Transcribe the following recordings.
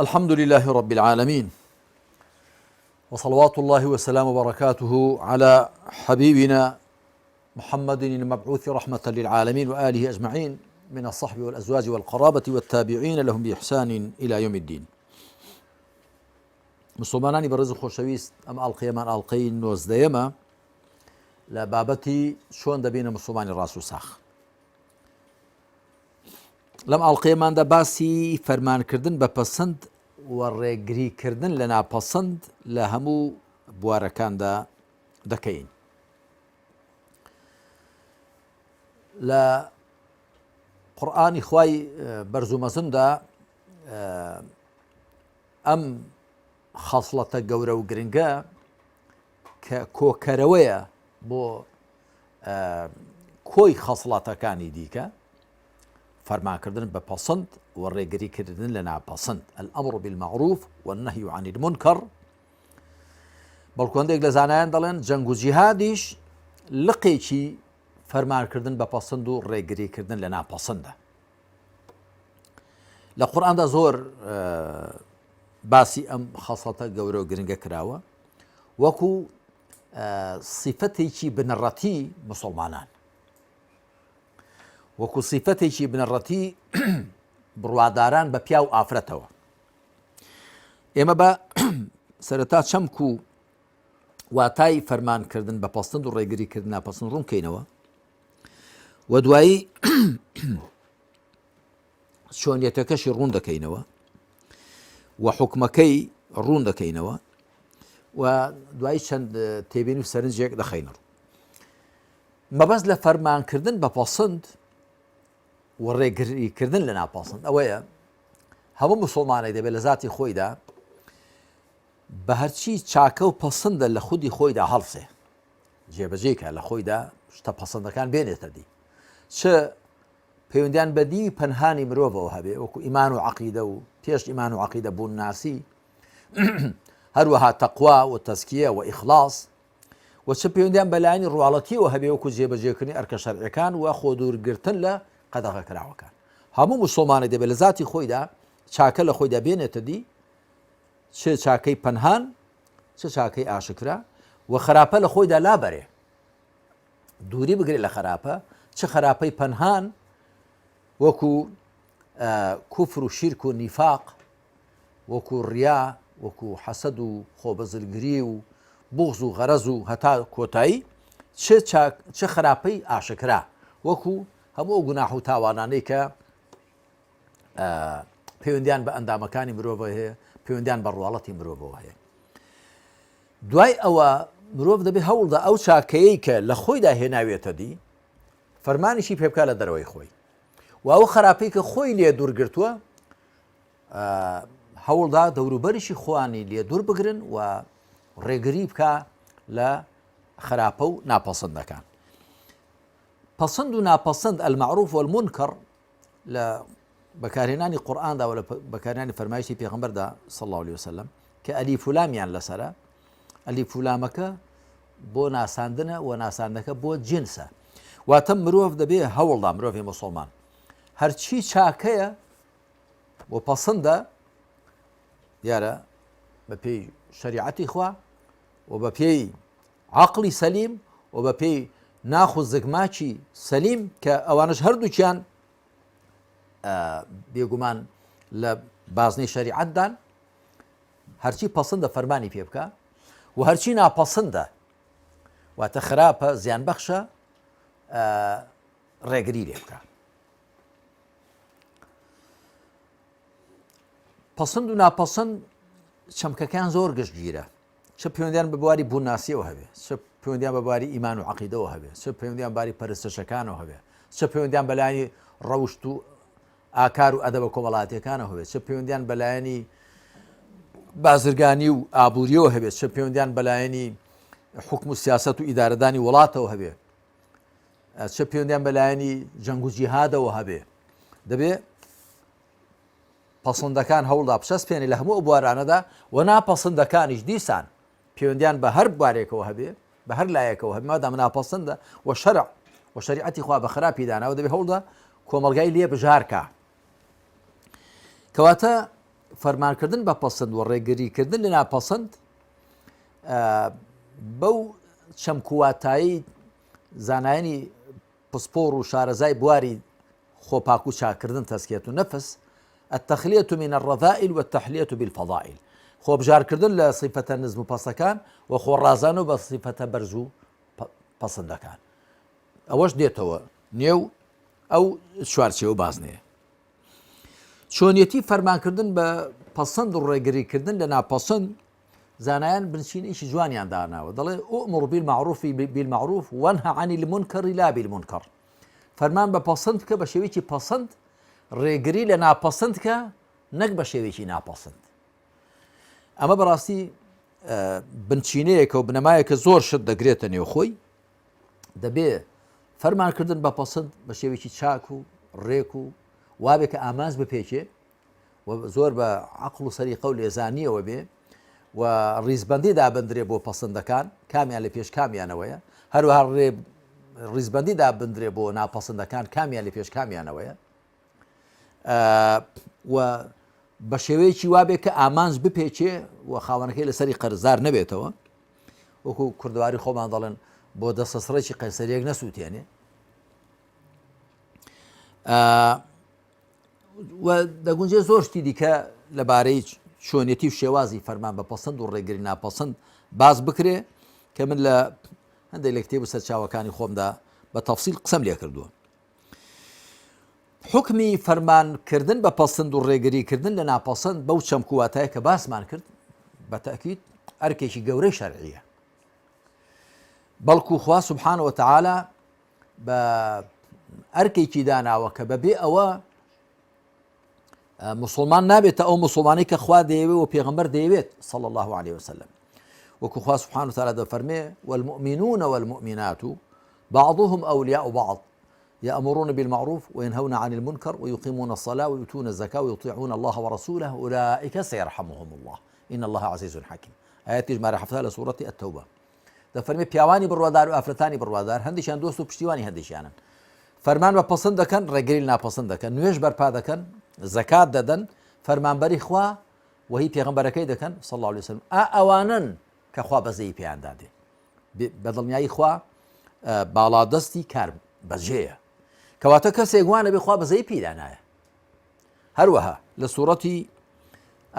الحمد لله رب العالمين، وصلوات الله وسلام وبركاته على حبيبنا محمد المبعوث رحمة للعالمين وآله أجمعين من الصحب والأزواج والقرابة والتابعين لهم بإحسان إلى يوم الدين. مسلمانانی بەڕێز و خۆشەویست، ئەم ئاڵقەیەمان ئاڵقەی نۆزدەیەمە لە بابەتی چۆن دەبینە مسلمانی ڕاست و ساخ. لەم ئاڵقەیەماندا باسی فەرمانکردن بە پەسەند و ڕێگریکردن لە ناپەسەند لە هەموو بوارەکاندا دەکەین. لە قورئانی خوای بەرز و مەزندا ئەم خەسڵەتە گەورە و گرنگە کە کۆکەرەوەیە بۆ کۆی خەسڵەتەکانی دیکە، فەرمانکردن بە پەسەند و ڕێگریکردن لە ناپەسەند، الأمر بالمعروف والنهي عن المنكر. بەڵکو هەندێک لە زانایان دەڵێن جەنگ و جیهادیش لقێکی فەرمانکردن بە پەسەند و ڕێگریکردن لە ناپەسەندە. لە قورئاندا زۆر باسی ئەم خەسڵەتە گەورە و گرنگە کراوە وەکو سیفەتێکی بنەڕەتی مسلمانان، وەکو سیفەتێکی بنەڕەتی بڕواداران بە پیا و ئافرەتەوە. ئێمە بە سەرەتا چەمک و واتای فەرمانکردن بە پەسەند و ڕێگریکردن ناپەسەند ڕوونکەینەوە و دوایی چۆنیەتەکەشی ڕوون دەکەینەوە و حکمەکەی ڕوون دەکەینەوە و دوایی چەند تێبین و سەرنجێک دەخەینەوە. مەبەست لە فەرمانکردن بە پەسەند و ڕێگریکردن لە ناپەسەند ئەوەیە هەموو مسلمانێک دەبێت لە ذاتی خۆیدا بە هەرچی چاکە و پەسەندە لە خودی خۆیدا هەڵسێ، جێبەجێکە لە خۆیدا شتە پەسەندەکان بێنێتە دی، چ پەیوەندیان بە دی پەنهانی مرۆڤەوە هەبێ وەکو ئیمان و عەقیدە و پێش ئیمان و عەقیدە بوون ناسی، هەروەها تەقوا و تەزکیە و ئیخلاص، و چ پەیوەندیان بەلایانی ڕواڵەتیەوە هەبێ وەکو جێبەجێکردنی ئەرکە شەرعیەکان و خۆ دوورگرتن لە قەدەغەکراوەکان. هەموو مسلمانێک دەبێت لە ذاتی خۆیدا چاکە لە خۆیدا بێنێتە دی، چ چاکەی پەنهان چ چاکەی ئاشکرا، و خراپە لە خۆیدا لابەرێ، دووری بگرێت لە خراپە، چ خراپەی پەنهان وەکو کوفر و شیرک و نیفاق، وەکو ڕیا، وەکو حەسەد و خۆبەزلگری و بوغز و غەرەز و هەتا کۆتایی، چ خراپەی ئاشکرا وەکو هەموو گوناح و تاوانانەی کە پەیوەندیان بە ئەندامەکانی مرۆڤ هەیە، پەیوەندیان بە ڕواڵەتی مرۆڤەوە هەیە. دوای ئەوە مرۆڤ دەبێت هەوڵدا ئەو چاکەیەی کە لە خۆیدا هێناوێتە دی فەرمانیشی پێ بکات لە دەرەوەی خۆی، و ئەو خراپەی کە خۆی لێ دوورگرتووە هەوڵدا دەوروبەریشی خۆیانی لێ دوور بگرن و ڕێگری بکە لە خراپە و ناپەسەندەکان. پەسەند و ناپەسەند المعروف والمنکر لە بەکارهێنانی قورئاندا و لە بەکارهێنانی فەرمایشی پێغەمبەردا صلی الله عليه وسلم کە ئەلیف و لامیان لەسەرە، ئەلیف و لامەکە بۆ ناساندنە و ناساندنەکە بۆ جنسە، واتە مرۆڤ دەبێت هەوڵدا، مرۆڤی مسلمان هەرچی چاکەیە بۆ پەسەندە دیارە بە پێی شەریعەتی خوا و بە پێی عەقڵی سەلیم و بە پێی ناخ و زگماکی سەلیم کە ئەوانش هەردووکیان بێگومان لە بازنەی شەریعەتدان، هەرچی پەسەندە فەرمانی پێ بکە و هەرچی ناپەسەندە واتە خراپە زیانبەخشە ڕێگری لێ بکە. پەسەند و ناپەسەند چەمکەکان زۆر گشتگیرە، چ پەیوەندیان بە بواری بووناسیەوە هەبێ، چ پەیوەندیان بە بواری ئیمان و عەقیدەوە هەبێ، چ پەیوەندیان باری پەرستشەکانەوە هەبێ، چ پەیوەندیان بەلایانی ڕەوشت و ئاکار و ئەدەبە کۆمەڵاتیەکانەوە هەبێت، چ پەیوەندیان بەلایانی بازرگانی و ئابوووریەوە هەبێت، چ پەیوەندیان بەلایانی حکم و سیاسەت و ئیدارەدانی وڵاتەوە هەبێ، چ پەیوەندیان بەلایانی جەنگ و جیهادەوە هەبێ، دەبێت پەسەندەکان هەوڵدا بچەسپێنێ لە هەموو بوارانەدا و ناپەسەندەکانیش دیسان پەیوەندیان بە هەر بوارێکەوە هەبێ، بە هەر لایەکەوە هەبێ، مادام ناپەسەندە و شەرع و شریعەتی خوا بە خراپی داناوە دەبێت هەوڵدا کۆمەلگای لێ بژارکە. کەواتە فەرمانکردن بە پەسەند و ڕێگریکردن لە ناپەسەند بەو چەمکوواتایی زانایانی پسپۆڕ و شارەزای بواری خۆپاک و چاکردن تەسکێت و نەفس التەخلیەة من الرەذائل والتەحلیەة بالفەضائل خۆبژارکردن لە سیفەتە نزم و پەسەکان و خۆڕازان و بە سیفەتە بەرز و پەسەندەکان ئەوەش دێتەوە نێو ئەو چوارچێوە بازنەیە چۆنیەتی فەرمانکردن بە پەسەند و ڕێگریکردن لە ناپەسەند زانایان بنچینەیەکی جوانیان داناوە دەڵێ ئومر بالمعروف بالمعروف وانهى عن المنكر لا بالمنكر فەرمان بە پەسەند بکە بە شێوەیەکی پەسەند ڕێگری لە ناپەسەند کە نەک بە شێوەیەکی ناپەسەند ئەمە بەڕاستی بنچینەیەکە و بنەمایەکە زۆر شت دەگرێتە نێو خۆی دەبێ فەرمانکردن بە پەسەند بە شێوەیەکی چاک و ڕێک و وابێ کە ئاماز بپێچێ و زۆر بە عەقڵ و سەریقە و لێزانیەوە بێ و ڕیزبەندی دابدرێ بۆ پەسەندەکان کامیان لە پێش کامیانەوەیە هەروەها ڕیزبەندی دابدرێ بۆ ناپەسەندەکان کامیان لە پێش کامیانەوەیە و بە شێوەیەکی وابێ کە ئامانج بپێچێ و خاوەنەکەی لەسەری قەرزدار نەبێتەوە وەکو کوردواری خۆمان دەڵێن بۆ دەسەسڕێکی قەیسەریەک نەسووتێنێ و دەگونجێ زۆر شتی دیکە لەبارەی چۆنیەتی و شێوازی فەرمان بە پەسەند و ڕێگری ناپەسەند باز بکرێ کە من لە هەندێک لە کتێب و سەرچاوەکانی خۆمدا بە تەفسیل قسەم لێ کردووە حکمی فەرمانکردن بە پەسەند و ڕێگریکردن لە ناپەسەند بەو چەمکوواتایە کە باسمان کرد بە تەئکید ئەرکێکی گەورەی شەرعیە بەڵکو خوا سوبحانە وتەعالە بە ئەرکێکی داناوە کە بەبێ ئەوە مسلمان نابێتە ئەو مسلمانی کە خوا دەیەوێت و پێغەمبەر دەیەوێت صلى الله عليه وسلم وەکو خوا سبحانه وتعالى دەفەرمێ والمؤمنون والمؤمنات بعضهم أولياء بعض يأمرون بالمعروف وينهون عن المنكر ويقيمون الصلاة ويؤتون الزكاة ويطيعون الله ورسوله أولئك سيرحمهم الله إن الله عزيز حكيم آيات جمارة حفتها لسورة التوبة دەفەرمێ پیاوانی بڕوادار و ئافرەتانی بڕوادار هەندێکیان دۆست و پشتیوانی هەندێکیانن فەرمان بە پەسەند دەکەن ڕێگری ناپەسەند دەکەن نوێژ بەرپا دەکەن زەکات دەدەن فەرمانبەری خوا وهی پێغەمبەرەکەی دەکەن صلی الله عليه وسلم ئەوانن کە خوا بەزەی پێیان دادێ بەدڵنیایی خوا باڵادەستی کار بەجێیە کەواتە کەسێک وانە بێ خوا بەزەی پێدانایە هەروەها لە سوورەتی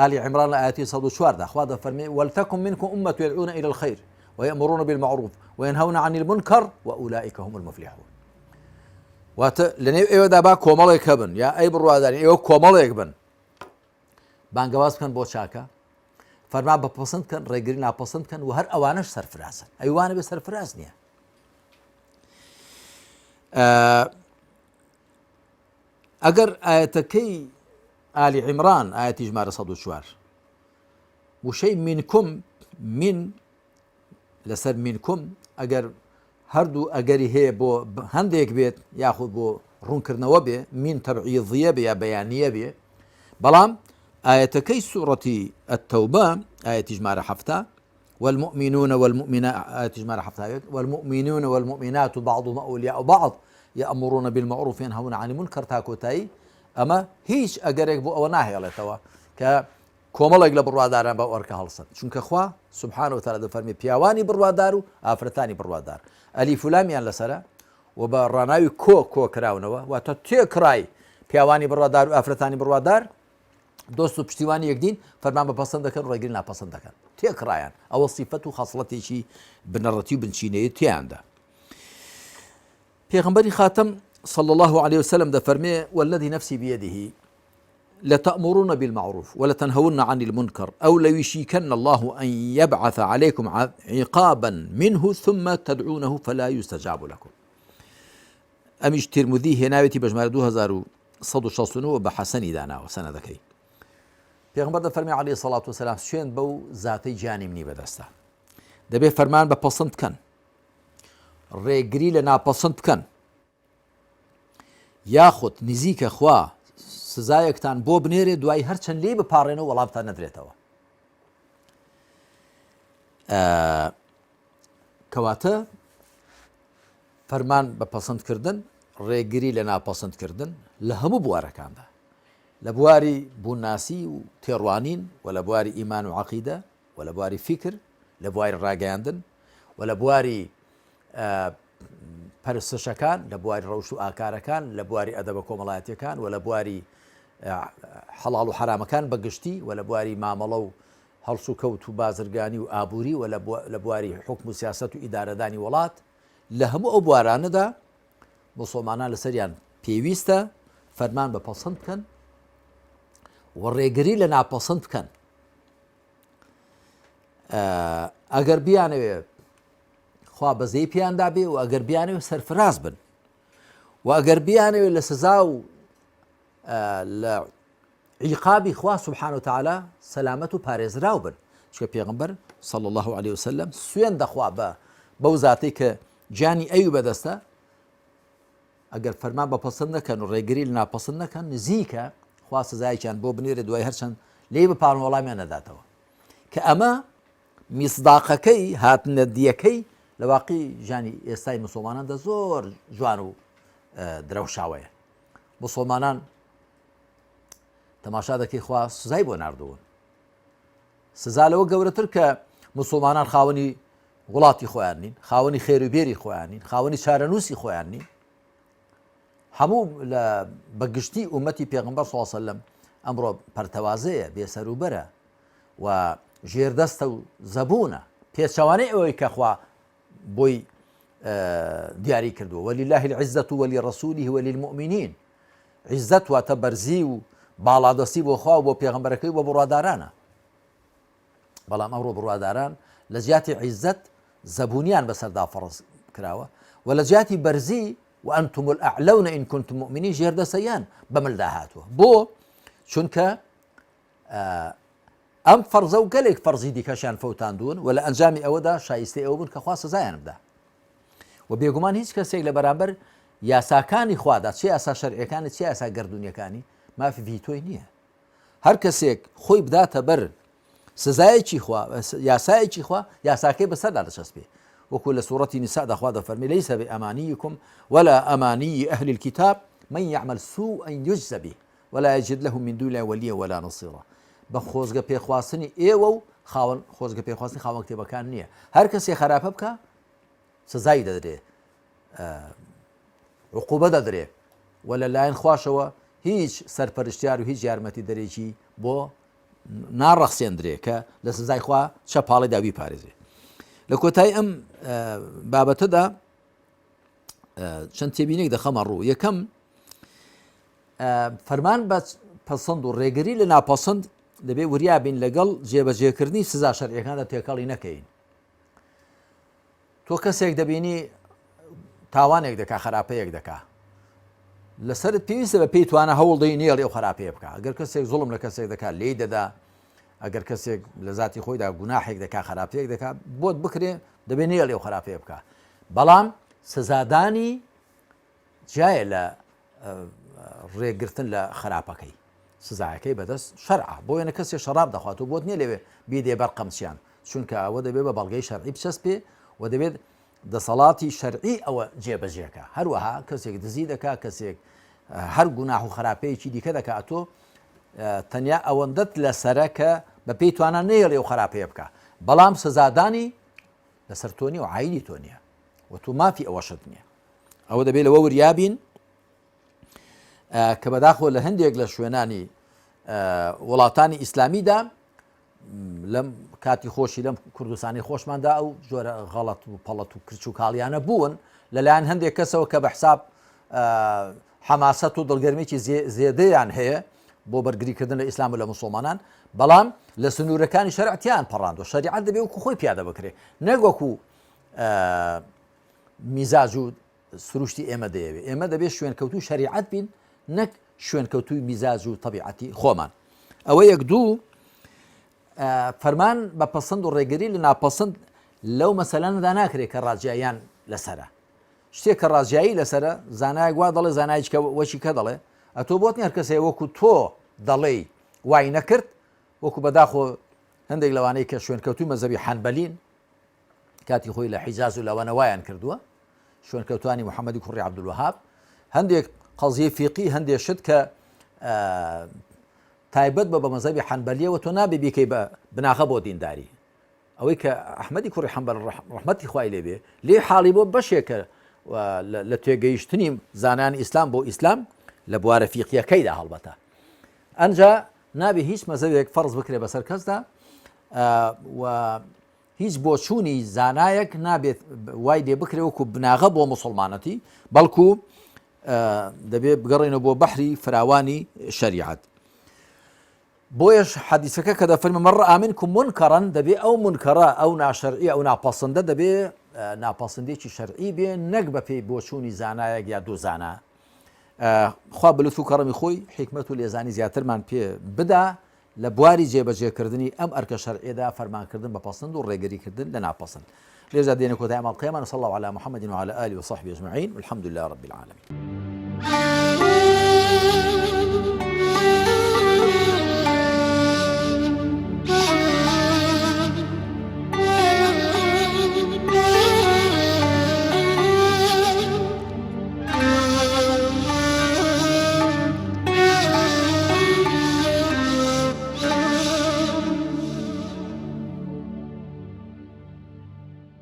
آلی عمران لە ئاەتی 104 خوا دەفەرمێ ولتكن منكم أمة يدعون إلى الخير ويأمرون بالمعروف وينهون عن المنكر وأولئك هم المفلحون واتە لەنێو ئێوەدا با کۆمەڵێک هەبن یا ئەی بڕواداری ئێوە کۆمەڵێک بن بانگەواز بکەن بۆ چاکە فەرمان بە پەسەند بکەن ڕێگری ناپەسەند بکەن و هەر ئەوانەش سەرفرازن ئەیوانە بێ سەرفراز نییە ئەگەر ئاەتەکەی ئالی عیمران ئاەتی ژمارە 104 وشەی منکم من لەسەر منکم ئەگەر هەردوو ئەگەری هەیە بۆ هەندێک بێت یاخود بۆ ڕوونکردنەوە بێ من تەبعیضیە بێ یا بەیانیە بێ بەڵام ئاەتەکەی سوورەتی التەوبە ئاەتی ژمارە 7 والمؤمنون والمؤمنات ئاەتی ژمارە 7 والمؤمنون والمؤمنات بعضهم أولياء بعض يأمرون بالمعروف وينهون عن المنكر تا کۆتایی ئەمە هیچ ئەگەرێک بۆ ئەوە ناهێڵێتەوە کە کۆمەڵێک لە بڕواداران بە ئەوەرکە هەڵسن چونکە خوا سبحانه وتعالى دەفەرمێ پیاوانی بڕوادار و ئافرەتانی بڕوادار ئەلیف و لامیان لەسەرە و بە ڕاناوی کۆکراونەوە واتە تێکڕای پیاوانی بڕوادار و ئافرەتانی بڕوادار دۆست و پشتیوانی یەکدین فەرمان بە پەسەند دەکەن و ڕێگری ناپەسەند دەکەن تێکڕایان ئەوە سیفەت و خەسڵەتێکی بنەڕەتی و بنچینەیە تیاندا پێغەمبەری خاتم صلى الله عليه وسلم دەفەرمێ والذي نفسي بيده لتأمرون بالمعروف ولتنهون عن المنكر أو ليشيكن الله أن يبعث عليكم عقابا منه ثم تدعونه فلا يستجاب لكم أميش ترمذي هناوتي بجمال 2169 بحسني دانا وسندكي پیغمبر دەفەرمێ عليه الصلاة والسلام شوێن بەو زاتەی جانی منی بەدەستە دەبێ فەرمان بە پەسەند بکەن ڕێگری لە ناپەسەند بکەن یاخود نزیکە خوا سزایەکتان بۆ بنێرێ دوای هەرچەند لێ بپارڕێنەوە وەڵامتان نەدرێتەوە کەواتە فەرمان بە پەسەندکردن ڕێگری لە ناپەسەندکردن لە هەموو بوارەکاندا لە بواری بووناسی و تێڕوانین و لە بواری ئیمان و عەقیدە و لە بواری فیکر لە بواری ڕاگەیاندن و لە بواری پەرستشەکان لە بواری ڕەوش و ئاکارەکان لە بواری ئەدەبە کۆمەڵایەتیەکان و لە بواری حەڵاڵ و حرامەکان بەگشتی و لە بواری مامەڵە و هەڵس و کەوت و بازرگانی و ئابووری و لە بواری حکم و سیاست و ئیدارەدانی وڵات لە هەموو ئەو بوارانەدا مسڵمانان لەسەریان پێویستە فەرمان بە پەسەند بکەن و ڕێگری لە ناپەسەند بکەن. ئەگەر بیانەوێ خوا بەزەی پیاندا بێ و ئەگەر بیانەوێ سەرفراز بن و ئەگەر بیانەوێ لە سزا و لە عیقابی خوا سبحانه وتعالى سەلامەت و پارێزراو بن. چکە پێغەمبەر صلی الله عليه وسلم سوێن دەخوا بەو زاتەی کە جانی ئەوی بەدەستە ئەگەر فەرمان بە پەسەند نەکەن و ڕێگری لە ناپەسەند نەکەن نزیکە خوا سزایەکیان بۆ بنێرە دوای هەرچەند لێ بپارن وەڵامیان نەداتەوە کە ئەمە میسداقەکەی هاتنە دیەکەی لە واقعی ژانی ئێستای مسڵماناندا زۆر جوان و درەوشاوەیە. مسڵمانان تەماشا دەکەی خوا سزای بۆ ناردوون. سزا لەوە گەورەتر کە مسڵمانان خاوەنی وڵاتی خۆیان نین، خاوەنی خێروبێری خۆیان نین، خاوەنی چارەنووسی خۆیان نین. هەموو لە بەگشتی ئومەتی پێغەمبەر صلی الله علیه وسلم ئەمڕۆ پەرتەوازەیە بێسەروبەرە و ژێردەستە و زەبوونە پێچەوانەی ئەوەی کە خوا بۆی دیاری کردووە وەلیلله العزەة وەلیڕەسوولیه وەلیلمؤمنین. عیزەت واتە بەرزی و باڵادەستی بۆ خوا و بۆ پێغەمبەرەکەی و بۆ بڕوادارانە. بەڵام ئەمڕۆ بڕواداران لە جیاتی عیزەت زەبوونیان بەسەردا فەرز کراوە و لە جیاتی بەرزی وأنتم الأعلون إن كنتم مؤمنين ژێردەسەیان بەملدا هاتووە. بۆ چونکە ئەم فەرزە و گەلێک فەرزی دیکەشیان فەوتاندوون و لە ئەنجامی ئەوەدا شایستەی ئەوە بوون کە خوا سزایان بدە. و بێگومان هیچ کەسێک لە بەرامبەر یاساکانی خوادا چه یاسا شەرعیەکانی چه یاسا گەردوونیەکانی مافی ڤیتۆی نییە. هەر کەسێک خۆی بداتە بەر سزایەکی خوا یاسایەکی خوا یاساکەی بەسەردا دەچەسپێ. وەکو لە سوورەتی نیسا دەخوا دەفەرمێ لەیسە بئەمانیکم ولا ئەمانی ئەهلی الكتاب من يعمل سوءا يجز به ولا يجد له من دون الله وليا ولا نصيرا. بە خۆزگە پێخواستنی ئێوە و خۆزگە پێخواستنی خاوەن کتێبەکان نییە. هەر کەسێ خراپە بکە سزای دەدرێ، عقوبە دەدرێ و لەلایەن خواشەوە هیچ سەرپەرشتیار و هیچ یارمەتی دەرێکی بۆ ناڕەخسێندرێ کە لە سزای خوا چەپاڵی داوی پارێزێ. لە کۆتایی ئەم بابەتەدا چەند تێبینێک دەخەمە ڕوو. یەکەم فەرمان بە پەسەند و ڕێگری لە ناپەسەند دەبێ وریابین لەگەڵ جێبەجێکردنی سزا شەرعیەکاندا تێکەڵی نەکەین. تۆ کەسێک دەبینی تاوانێک دەکا خراپەیەک دەکا لەسەرت پێویستە بە پێی توانە هەوڵ دەی نێڵی ئەو خراپەیە بکە. ئەگەر کەسێک زوڵم لە کەسێک دەکات لێی دەدا، ئەگەر کەسێک لە ذاتی خۆیدا گوناحێک دەکا خراپەیەک دەکا بۆت بکرێ دەبێ نێڵی ئەو خراپەیە بکە. بەڵام سزادانی جایە لە ڕێگرتن لە خراپەکەی سزایەکەی بەدەست شەرعە. بۆ وێنە کەسێک شەراب دەخوات و بۆت نییە لەوێ بیدێ بەر قەمچیان، چونکە ئەوە دەبێت بە بەڵگەی شەرعی بچەسپێ و دەبێت دەسەڵاتی شەرعی ئەوە جێبەجێکە. هەروەها کەسێک دزی دەکا، کەسێک هەر گوناح و خراپەیەکی دیکە دەکات، تۆ تەنیا ئەوەندەت لەسەرە کە بە پێی توانە نێڵێ و خراپەیە بکە، بەڵام سزادانی لەسەر تۆ نیە و عینی تۆ نییە و تو مافی ئەوەشت نییە. ئەوە دەبێت لەوە وریابین کە بەداخۆ لە هەندێک لە شوێنانی وڵاتانی ئیسلامیدا لەم کاتی خۆشی لەم کوردستانی خۆشماندا ئەو جۆرە غەڵەت و پەڵەت و کرچ و کاڵیانە بوون لەلایەن هەندێک کەسەوە کە بە حساب حەماسەت و دڵگەرمێکی زێدەیان هەیە بۆ بەرگریکردن لە ئیسلام و لە مسڵمانان، بەڵام لە سنوورەکانی شەرعیان پەڕاندوە. شەریعەت دەبێت وەکو خۆی پیادە بکرێ، نەک وەکو میزاج و سروشتی ئێمە دەیەوێت. ئێمە دەبێت شوێنکەوتوی شەریعەت بین، نەک شوێنکەوتوی میزاج و تەبیعەتی خۆمان. ئەوە یەک. دوو، فەرمان بە پەسەند و ڕێگری لە ناپەسەند لەو مەسەلانەدا ناکرێت کە ڕاجیایان لەسرە. شتێک کە ڕاجایی لەسرە زانایەک وا دەڵێ، زانایکە وەشی کە دەڵێ، ئەتۆ بۆت نیە هەر کەسێ وەکو تۆ دەڵێ وای نەکرد. وەکو بەداخۆ هەندێک لەوانەی کە شوێنکەوتوی مەزهەبی حەنبەلین کاتی خۆی لە حیجاز و لەوانە وایان کردووە، شوێنکەوتوانی محەممەدی کوڕی عەبدولوەهاب، هەندێک قەزیە فیقی هەندێک شت کە تایبەت بە مەزهبی حەنبەلیەوە تۆ نابێ بیکەی بە بناغە بۆ دینداری ئەوەی کە ئەحمەدی کوڕی حەنبەل ڕەحمەتی خوای لێبێ لێ حاڵی بۆ بەشێکە لە توێگەیشتنی زانانی ئیسلام بۆ ئیسلام لە بوارە فیقیەکەیدا هەڵبەتە ئەنجا نابێ هیچ مەزهبێک فەرز بکرێ بەسەر کەسدا و هیچ بۆچوونی زانایەک نابێت وای لێ بکرێ وەکو بناغە بۆ موسڵمانەتی بەڵکو دەبێت بگەڕێنەوە بۆ بەحری فراوانی شەریعەت بۆیەش حەدیسەکە کە دەفەرمێ مەن ڕەئا منکم منکەڕەن دەبێ ئەو منکەڕە ئەو ناشەرعی ئەو ناپەسەندە دەبێ ناپەسەندێکی شەرعی بێ نەک بە پێی بۆچوونی زانایەک یا دوو زانا خوا بەلوتف و کەڕەمی خۆی حیکمەت و لێزانی زیاترمان پێ بدا لە بواری جێبەجێکردنی ئەم ئەرکە شەرعیدا فەرمانکردن بە پەسەند و ڕێگریکردن لە ناپەسەند لێرەدا دێنە کۆتایی ماڵقەیەمان وصلى الله على محمد وعلى آله وصحبه أجمعين والحمد لله رب العالمين